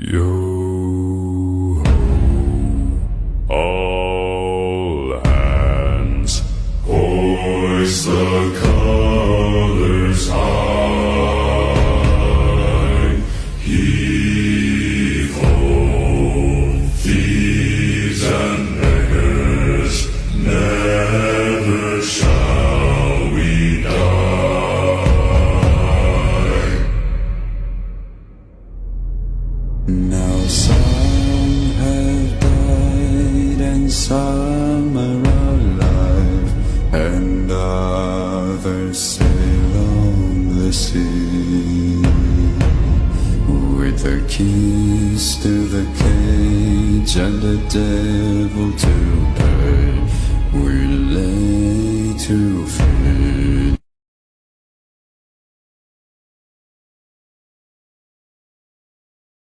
Yo ho, all hands, hoist the colors high. Heave ho, thieves and beggars, never shall we die. Now some have died and some are alive, and others sail on the sea. With the keys to the cage and the devil to pay, we lay to feed